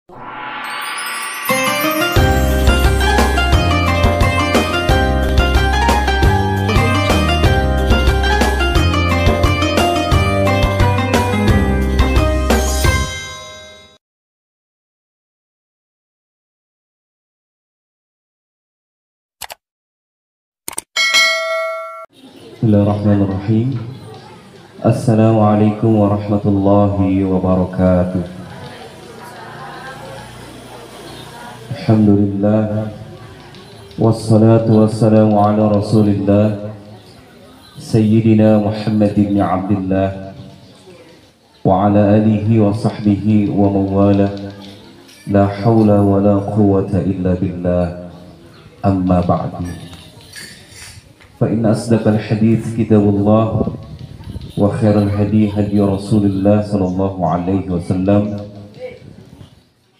Bismillahirrahmanirrahim. Assalamualaikum warahmatullahi wabarakatuh. Alhamdulillah, wassalatu wassalamu ala rasulillah Sayyidina Muhammad ibn Abdullah wa ala alihi wa sahbihi wa mawala. La hawla wa la quwwata illa billah. Amma ba'du. فإن أصدق الحديث كتاب الله وخير الهدي هدي رسول الله صلى الله عليه وسلم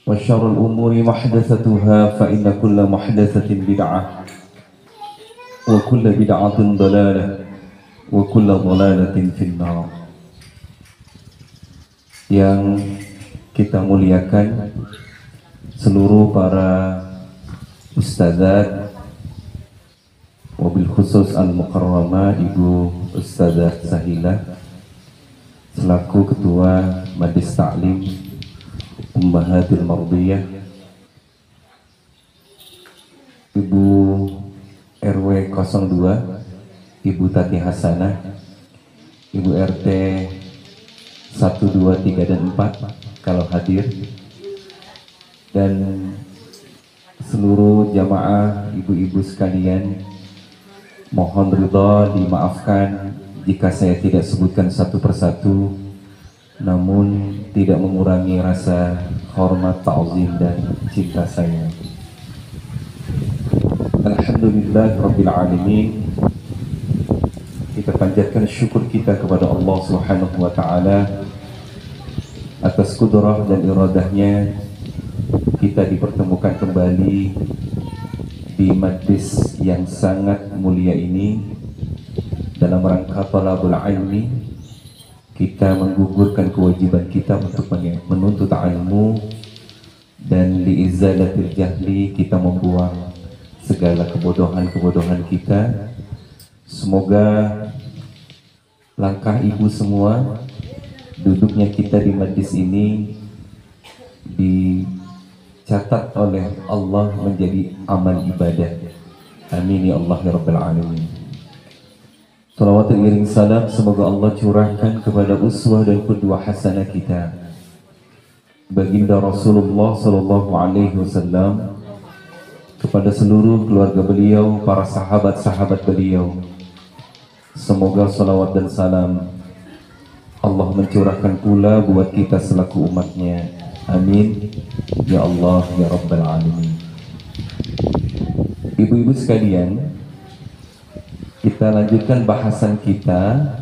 وشر الأمور محدثتها فإن كل محدثة بدعة وكل بدعة ضلالة وكل ضلالة في النار. Yang kita muliakan seluruh para ustadzat, wabil khusus al-mukarramah Ibu Ustadzah Zahilah selaku Ketua Majlis Ta'lim Ummahatul Mardiyah, Ibu RW 02 Ibu Tati Hasanah, Ibu RT 1, 2, 3, dan 4 kalau hadir, dan seluruh jamaah ibu-ibu sekalian. Mohon ridha dimaafkan jika saya tidak sebutkan satu persatu, namun tidak mengurangi rasa hormat, ta'zim, dan cinta saya. Alhamdulillah Rabbil Alamin. Kita panjatkan syukur kita kepada Allah Subhanahu wa Ta'ala atas kudrah dan iradahnya kita dipertemukan kembali di majlis yang sangat mulia ini dalam rangka talabul ilmi. Kita menggugurkan kewajiban kita untuk menuntut ilmu, dan liizalatil jahli, kita membuang segala kebodohan-kebodohan kita. Semoga langkah ibu semua, duduknya kita di majlis ini dicatat oleh Allah menjadi amal ibadah. Amin ya Allah ya Rabbal Alamin. Salawat dan iring salam semoga Allah curahkan kepada uswah dan qudwah hasanah kita, baginda Rasulullah sallallahu alaihi wasallam, kepada seluruh keluarga beliau, para sahabat-sahabat beliau. Semoga salawat dan salam Allah mencurahkan pula buat kita selaku umatnya. Amin ya Allah ya Rabbal Alamin. Ibu-ibu sekalian, kita lanjutkan bahasan kita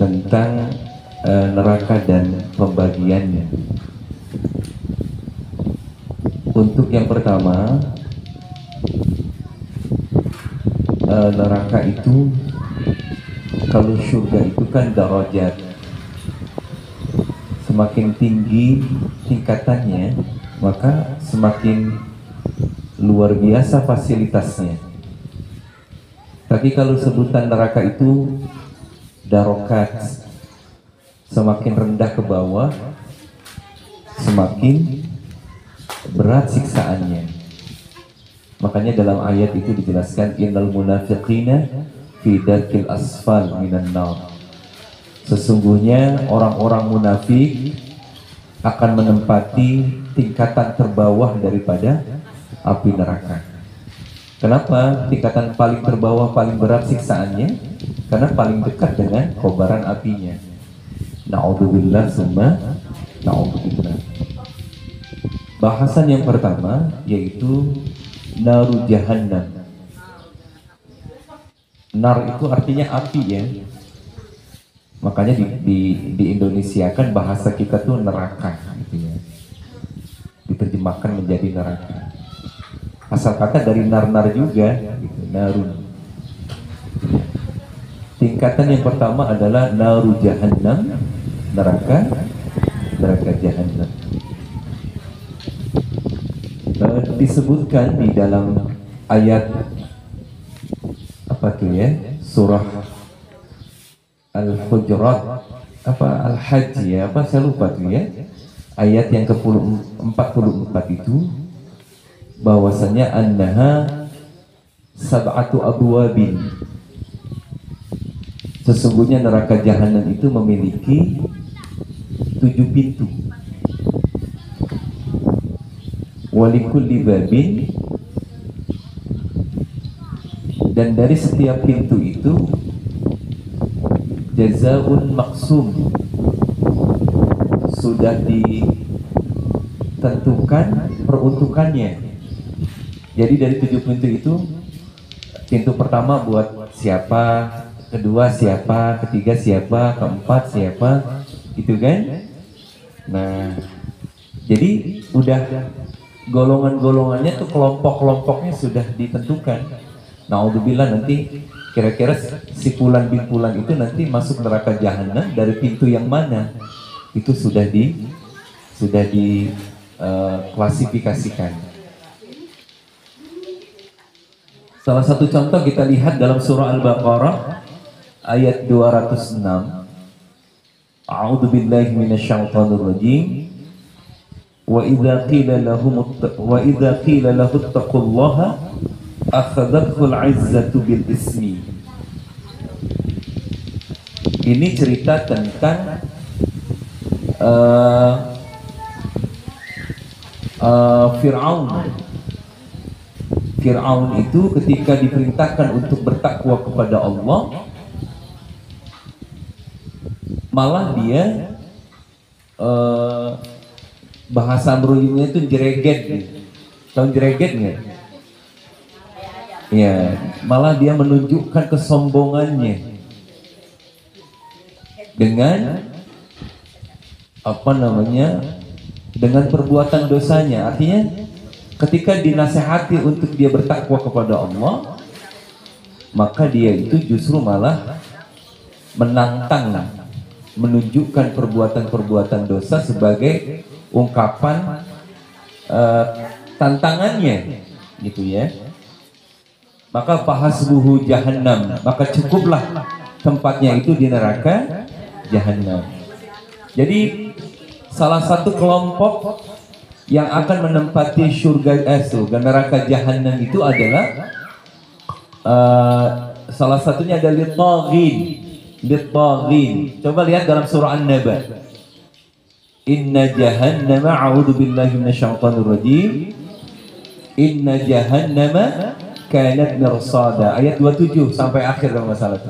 tentang neraka dan pembagiannya. Untuk yang pertama, neraka itu, kalau surga itu kan darajat. Semakin tinggi tingkatannya, maka semakin luar biasa fasilitasnya. Tapi kalau sebutan neraka itu darokat, semakin rendah ke bawah, semakin berat siksaannya. Makanya dalam ayat itu dijelaskan, innal munafiqina fi darkil asfal minan nar. Sesungguhnya orang-orang munafik akan menempati tingkatan terbawah daripada api neraka. Kenapa tingkatan paling terbawah paling berat siksaannya? Karena paling dekat dengan kobaran apinya. Na'udzubillah summa na'udzubillah. Bahasan yang pertama yaitu naru jahannam. Nar itu artinya api ya. Makanya di Indonesia kan bahasa kita tuh neraka gitu ya. Diterjemahkan menjadi neraka. Asal kata dari nar-nar juga gitu, narun. Tingkatan yang pertama adalah naru jahannam, neraka jahannam. disebutkan di dalam ayat apa tuh ya, surah Al-Hujurat apa Al-Hajj ya, apa saya lupa tuh ya, ayat yang ke-44 itu bahwasanya annaha sab'atu abwabin, sesungguhnya neraka jahanam itu memiliki 7 pintu. Walikulli babin, dan dari setiap pintu itu jazaun maksum, sudah ditentukan peruntukannya. Jadi dari 7 pintu itu, pintu pertama buat siapa, kedua siapa, ketiga siapa, keempat siapa, gitu kan. Nah, jadi udah golongan-golongannya tuh, kelompok-kelompoknya sudah ditentukan. Naudzubillah, nanti kira-kira si fulan bin fulan itu nanti masuk neraka jahanam dari pintu yang mana, itu sudah diklasifikasikan. Salah satu contoh kita lihat dalam surah Al-Baqarah ayat 206. A'udzubillahi minasyaitonir rajim. Wa idza qila lahu ittaqullaha akhadhathul 'izzatu bil ismi. Ini cerita tentang Fir'aun itu ketika diperintahkan untuk bertakwa kepada Allah, malah dia bahasa merujunya itu jereget. Tahu jereget nggak? Ya, malah dia menunjukkan kesombongannya dengan dengan perbuatan dosanya. Artinya ketika dinasehati untuk dia bertakwa kepada Allah, maka dia itu justru malah menantang, menunjukkan perbuatan-perbuatan dosa sebagai ungkapan tantangannya, gitu ya. Maka fahasbuhu jahannam, maka cukuplah tempatnya itu di neraka jahanam. Jadi salah satu kelompok yang akan menempati surga neraka jahanam itu adalah salah satunya adalah litaghin. Coba lihat dalam surah An-Naba. Inna jahannama, a'udzubillahi minasyaitonir rajim. Inna jahannama kanat mirsada. Ayat 27 sampai akhir kalau nggak salah.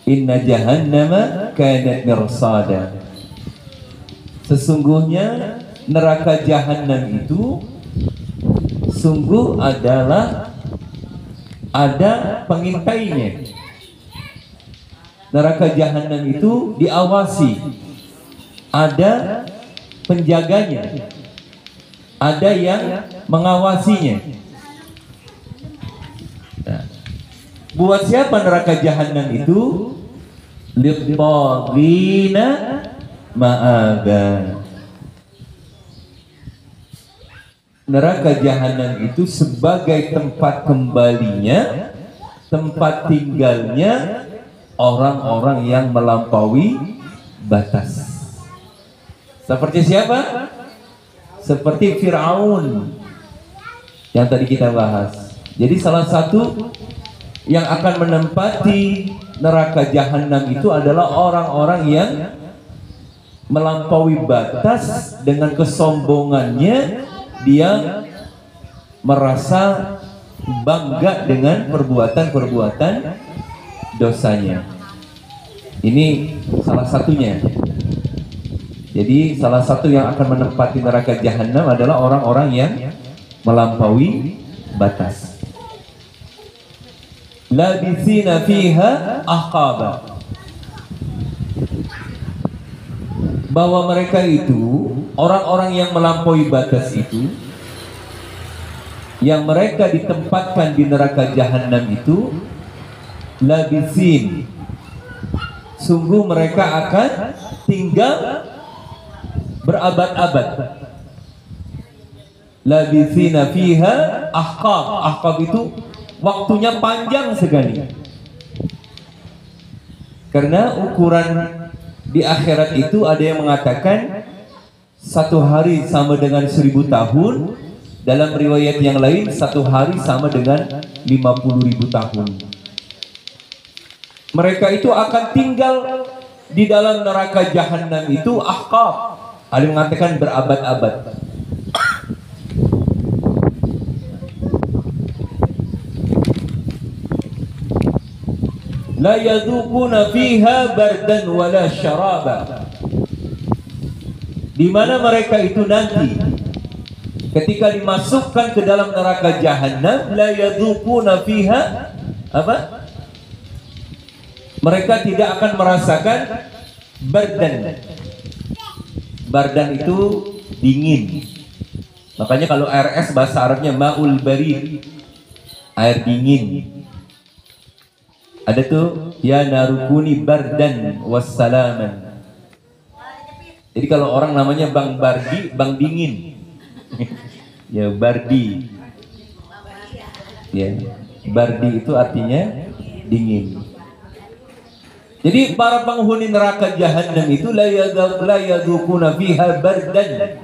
Inna jahannama kanat mirsada. Sesungguhnya neraka jahanam itu sungguh adalah ada pengintainya. Neraka jahanam itu diawasi, ada penjaganya, ada yang mengawasinya. Nah, buat siapa neraka jahanam itu? Lit-taghina ma'aba. Neraka jahanam itu sebagai tempat kembalinya, tempat tinggalnya orang-orang yang melampaui batas. Seperti siapa? Seperti Fir'aun yang tadi kita bahas. Jadi salah satu yang akan menempati neraka jahanam itu adalah orang-orang yang melampaui batas dengan kesombongannya. Dia merasa bangga dengan perbuatan-perbuatan dosanya. Ini salah satunya. Jadi salah satu yang akan menempati neraka jahanam adalah orang-orang yang melampaui batas. Labithina fiha ahqaba. Bahwa mereka itu, orang-orang yang melampaui batas itu, yang mereka ditempatkan di neraka jahanam itu, labithin, sungguh mereka akan tinggal berabad-abad. labithina fiha ahqab. Ahqab itu waktunya panjang sekali. Karena ukuran di akhirat itu ada yang mengatakan 1 hari sama dengan 1000 tahun. Dalam riwayat yang lain 1 hari sama dengan 50.000 tahun. Mereka itu akan tinggal di dalam neraka jahanam itu ahqab. Ada yang mengatakan berabad-abad. La yadhuquna fiha bardan wala syaraba. Di mana mereka itu nanti ketika dimasukkan ke dalam neraka jahanam, la yadhuquna fiha apa? Mereka tidak akan merasakan bardan. Bardan itu dingin. Makanya kalau air es bahasa Arabnya ma'ul barid, air dingin. Ada tuh ya narukuni bardan wassalaman. Jadi kalau orang namanya Bang Bardi, Bang Dingin. Ya Bardi. Ya, Bardi itu artinya dingin. Jadi para penghuni neraka jahanam itu la yadhuquna fiha bardan.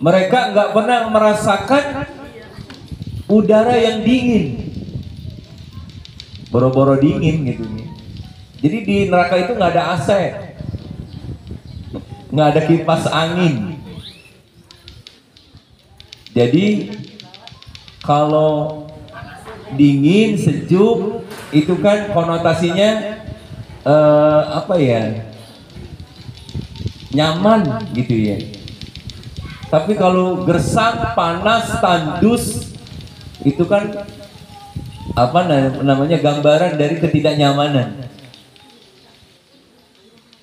Mereka enggak pernah merasakan udara yang dingin. Boro-boro dingin gitu. Jadi di neraka itu nggak ada AC, nggak ada kipas angin. Jadi kalau dingin sejuk itu kan konotasinya apa ya, nyaman gitu ya. Tapi kalau gersang, panas, tandus itu kan apa namanya, gambaran dari ketidaknyamanan.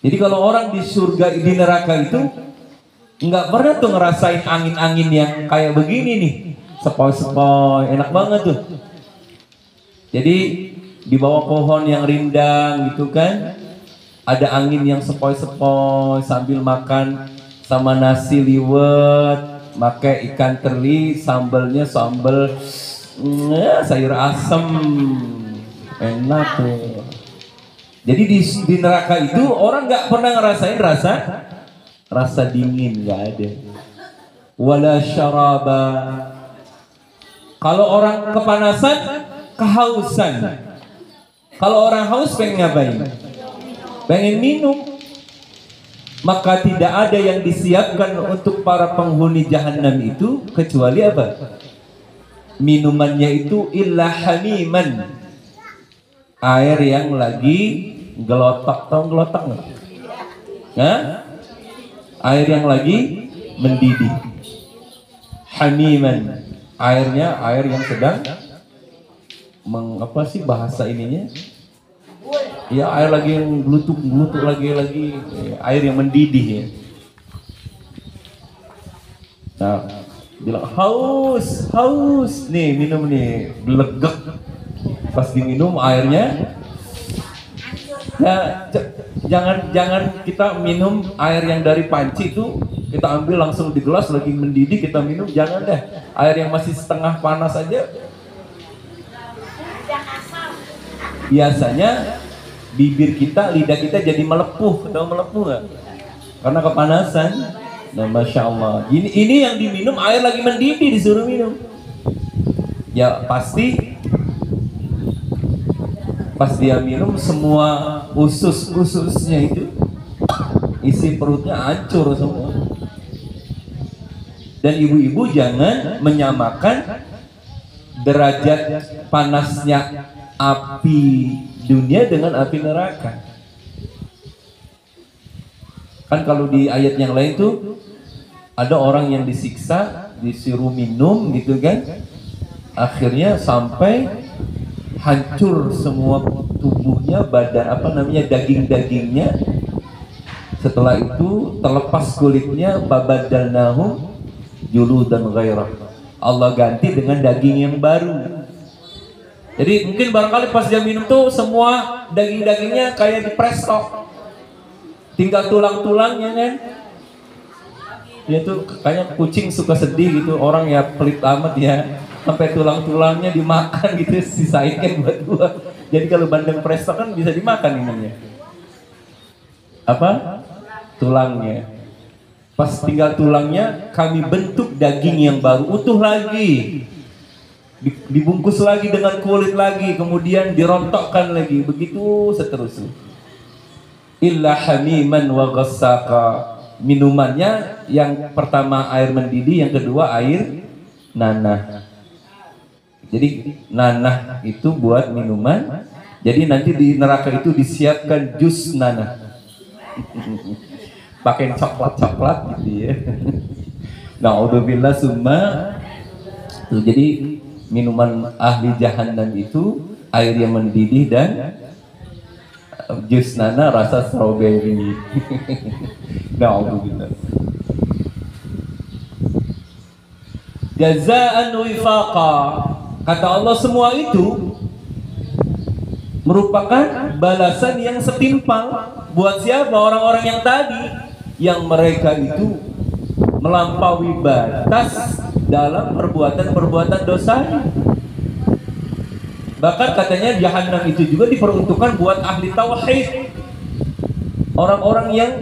Jadi kalau orang di surga, di neraka itu nggak pernah tuh ngerasain angin-angin yang kayak begini nih, sepoi-sepoi, enak banget tuh. Jadi di bawah pohon yang rindang gitu kan, ada angin yang sepoi-sepoi sambil makan sama nasi liwet, pakai ikan teri, sambalnya sambal sayur asem, enak tuh. Jadi di neraka itu orang nggak pernah ngerasain rasa dingin, nggak ada. Wala syaraba. Kalau orang kepanasan, kehausan. Kalau orang haus pengen ngapain? Pengen minum. Maka tidak ada yang disiapkan untuk para penghuni jahanam itu kecuali apa? Minumannya itu illa hamiman, air yang lagi gelotak. Tahu gelotak nggak? Hah? Air yang lagi mendidih. Hamiman, airnya air yang sedang apa sih bahasa ininya? Ya air lagi yang glutuk lagi air yang mendidih ya. Nah, bilang haus, nih minum nih, belegek. Pas diminum airnya, ya jangan kita minum air yang dari panci itu kita ambil langsung di gelas lagi mendidih kita minum, jangan deh. Air yang masih setengah panas aja. Biasanya bibir kita, lidah kita jadi melepuh, tahu melepuh nggak? Karena kepanasan. Nah, masya Allah. Ini yang diminum air lagi mendidih disuruh minum. Ya pasti pas dia minum semua ususnya itu isi perutnya hancur semua. Dan ibu-ibu jangan menyamakan derajat panasnya api dunia dengan api neraka. Kan kalau di ayat yang lain tuh ada orang yang disiksa, disuruh minum gitu kan, akhirnya sampai hancur semua tubuhnya, badan apa namanya, daging-dagingnya. Setelah itu terlepas kulitnya, babadalnahum juludan ghairah. Allah ganti dengan daging yang baru. Jadi mungkin barangkali pas dia minum tuh semua daging-dagingnya kayak di presto, tinggal tulang-tulangnya kan. Dia tuh kayak kucing suka sedih gitu, orang ya pelit amat ya, sampai tulang-tulangnya dimakan gitu, sisain kan buat gua. Jadi kalau bandeng presto kan bisa dimakan ininya. Apa? Tulangnya. Pas tinggal tulangnya kami bentuk daging yang baru utuh lagi. Dibungkus lagi dengan kulit lagi, kemudian dirontokkan lagi, begitu seterusnya. Illa hamiman wa ghassaqa. Minumannya yang pertama air mendidih, yang kedua air nanah. Jadi nanah itu buat minuman. Jadi nanti di neraka itu disiapkan jus nanah. Pakai coklat-coklat gitu ya. Na'udzubillah summa. Jadi minuman ahli jahannam itu air yang mendidih dan jus nana rasa strawberry. Na'udzubillah. Jazaan wifaqa. Kata Allah, semua itu merupakan balasan yang setimpal. Buat siapa? Orang-orang yang tadi, yang mereka itu melampaui batas dalam perbuatan-perbuatan dosanya. Bahkan katanya jahanam itu juga diperuntukkan buat ahli tauhid, orang-orang yang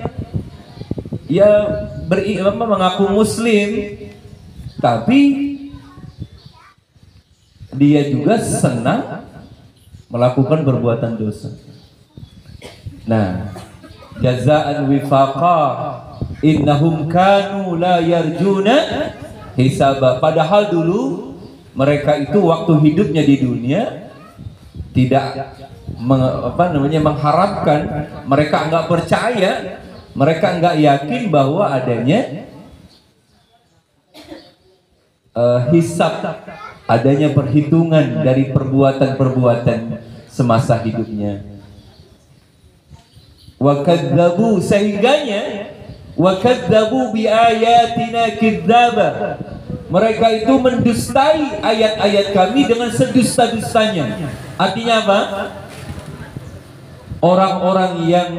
ya mengaku muslim, tapi dia juga senang melakukan perbuatan dosa. Nah, jazaan wifaqa, innahum kanu la yarjuna hisaba. Padahal dulu mereka itu waktu hidupnya di dunia tidak mengharapkan, mereka enggak percaya, mereka enggak yakin bahwa adanya hisab, adanya perhitungan dari perbuatan-perbuatan semasa hidupnya. Wa kadzabu, sehingganya wa kadzabu bi ayatina kidzaba. Mereka itu mendustai ayat-ayat kami dengan sedusta-dustanya. Artinya apa? Orang-orang yang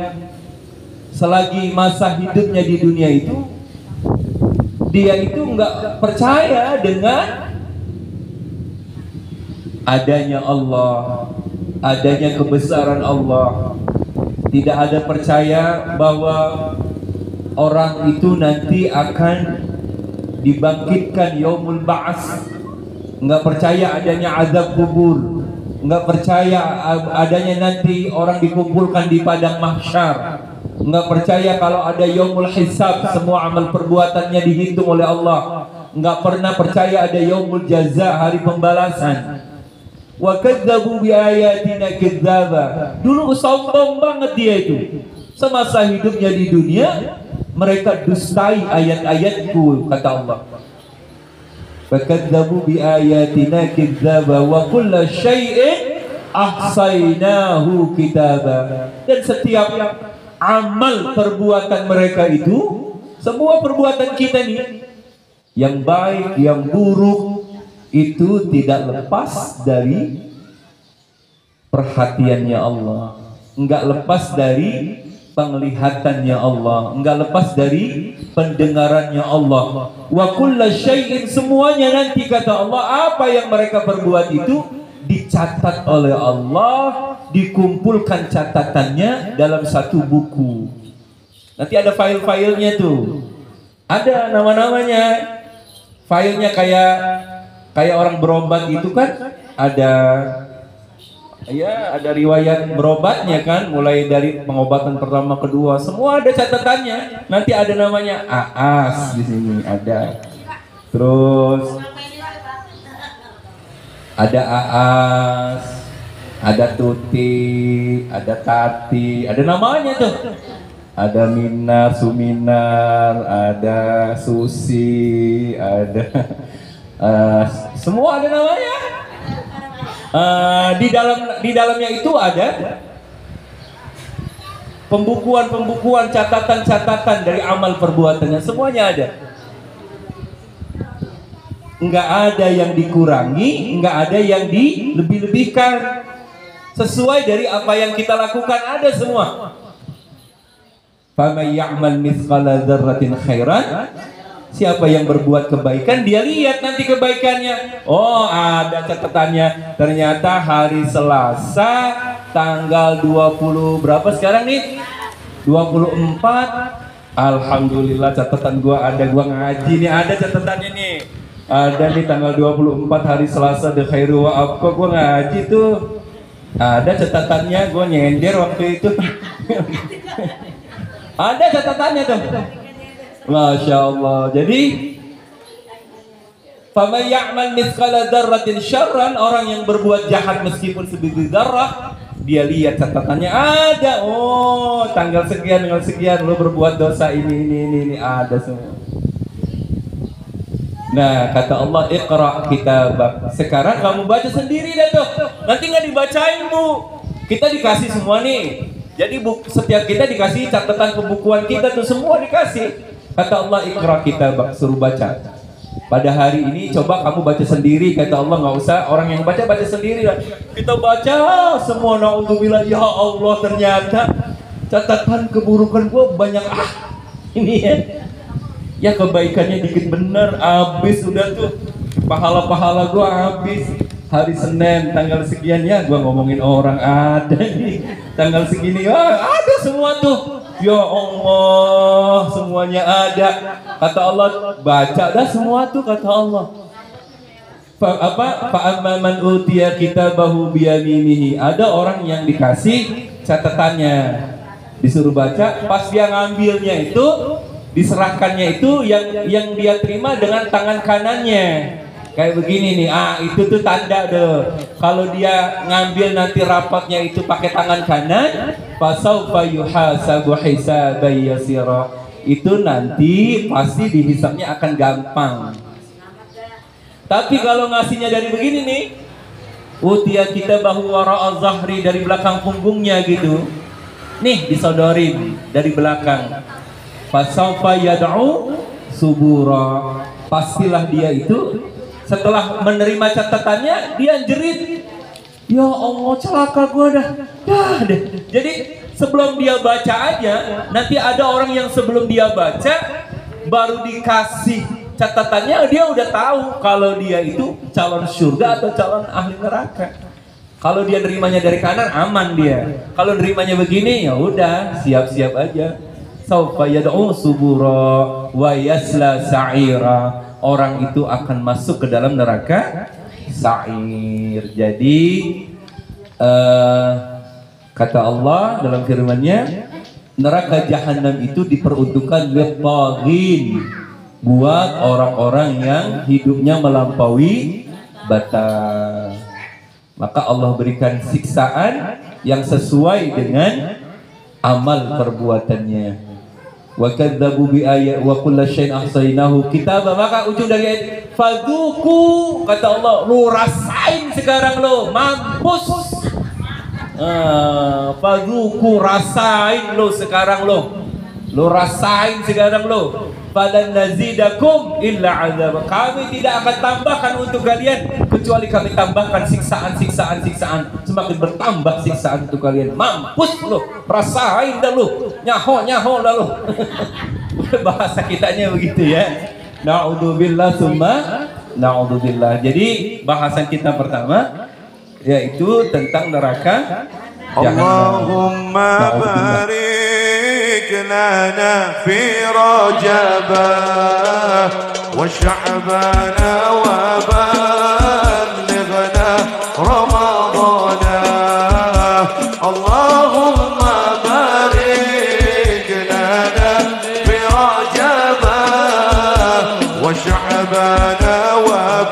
selagi masa hidupnya di dunia itu, dia itu enggak percaya dengan adanya Allah, adanya kebesaran Allah. Tidak ada percaya bahwa orang itu nanti akan dibangkitkan yaumul ba'ats. Enggak percaya adanya azab kubur. Enggak percaya adanya nanti orang dikumpulkan di padang mahsyar. Enggak percaya kalau ada yaumul hisab, semua amal perbuatannya dihitung oleh Allah. Enggak pernah percaya ada yaumul jaza, hari pembalasan. Wa kadzabu bi ayatina kidzaba. Dulu sombong banget dia itu. Semasa hidupnya di dunia mereka dustai ayat-ayatku, kata Allah. Wa kadzabu bi ayatina kidzaba wa kullu syai'in ahsainahu kitaba. Dan setiap amal perbuatan mereka itu, semua perbuatan kita nih, yang baik, yang buruk, itu tidak lepas dari perhatiannya Allah, enggak lepas dari penglihatannya Allah, enggak lepas dari pendengarannya Allah. Wa kullu syai'in, semuanya nanti kata Allah, apa yang mereka perbuat itu dicatat oleh Allah, dikumpulkan catatannya dalam satu buku. Nanti ada file-filenya tuh, ada nama-namanya. Filenya kayak orang berobat itu kan, ada riwayat berobatnya kan, mulai dari pengobatan pertama, kedua, semua ada catatannya. Nanti ada namanya AAS di sini ada. Terus ada AAS, ada Tuti, ada Tati, ada namanya tuh. Ada Minar, Suminar, ada Susi, ada semua ada namanya. Di dalamnya itu ada pembukuan, catatan-catatan dari amal perbuatannya, semuanya ada. Enggak ada yang dikurangi, enggak ada yang dilebih-lebihkan. Sesuai dari apa yang kita lakukan ada semua. Faman ya'mal mithqala dzarratin khairan Siapa yang berbuat kebaikan, dia lihat nanti kebaikannya. Oh, ada catatannya. Ternyata hari Selasa tanggal 20 berapa sekarang nih? 24. Alhamdulillah catatan gua ada, gua ngaji nih, ada catatannya nih. Ada nih tanggal 24 hari Selasa the khairu wa abqa, gua ngaji tuh. Ada catatannya, gua nyender waktu itu. Ada catatannya tuh. Masya Allah. Jadi faman ya'mal mithqala dzarratin syarran, orang yang berbuat jahat meskipun sebiji dzarrah, dia lihat catatannya ada. Oh, tanggal sekian lo berbuat dosa ini ada semua. Nah, kata Allah, iqra kitabak. Sekarang kamu baca sendiri dah tuh. Nanti nggak dibacain, Bu. Kita dikasih semua nih. Jadi setiap kita dikasih catatan pembukuan kita tuh, semua dikasih. Kata Allah, iqra kitabak, suruh baca. Pada hari ini coba kamu baca sendiri, kata Allah, nggak usah orang yang baca sendiri lah. Kita baca semua, naudzubillah, ya Allah, ternyata catatan keburukan gua banyak ini ya. Ya kebaikannya dikit bener, habis udah tuh. Pahala-pahala gua habis. Hari Senin tanggal sekian ya gua ngomongin orang ada nih. Tanggal segini ada semua tuh. Ya Allah, semuanya ada. Kata Allah, baca dah semua tuh, kata Allah. Fa amma man utiya kitabahu biyaminihi. Ada orang yang dikasih catatannya, disuruh baca, pas dia ngambilnya itu, diserahkannya itu yang dia terima dengan tangan kanannya. Kayak begini nih, itu tuh tanda deh. Kalau dia ngambil nanti rapatnya itu pakai tangan kanan, fasaufa yuhasabu hisaban yasira. Itu nanti pasti dihisabnya akan gampang. Tapi kalau ngasihnya dari begini nih, utiya kitabahu wara'a zahri, dari belakang punggungnya gitu. Nih disodorin dari belakang. Fasaufa yad'u subura. Pastilah dia itu setelah menerima catatannya, dia jerit, ya Allah, celaka gua dah. Jadi sebelum dia baca aja, nanti ada orang yang sebelum dia baca baru dikasih catatannya, dia udah tahu kalau dia itu calon surga atau calon ahli neraka. Kalau dia nerimanya dari kanan, aman dia. Kalau nerimanya begini, ya udah, siap-siap aja. Saufa yad'u subura wa yasla sa'ira. Orang itu akan masuk ke dalam neraka sa'ir. Jadi kata Allah dalam firman-Nya, neraka jahanam itu diperuntukkan lit-taghin, buat orang-orang yang hidupnya melampaui batas. Maka Allah berikan siksaan yang sesuai dengan amal perbuatannya. Wa kadzabu bi ayat wa kullu syai'in ahsaynahu kitaba. Maka ujung dari ayat fadzuku, kata Allah, lu rasain sekarang lo, mampus. Fadzuku, rasain lo sekarang lo. Lu rasain sekarang lo. Falan nazidakum illa azab. Kami tidak akan tambahkan untuk kalian kecuali kami tambahkan siksaan. Semakin bertambah siksaan untuk kalian. Mampus lo, rasain dah lo, nyaho dah lo. Bahasa kitanya begitu ya. Na'udzubillah summa na'udzubillah. Jadi bahasan kita pertama yaitu tentang neraka jahanam. Allahumma barik lana fi rajaba wa sya'bana wa ballighna ramadana. Allahumma barik lana fi rajaba wa sya'bana wa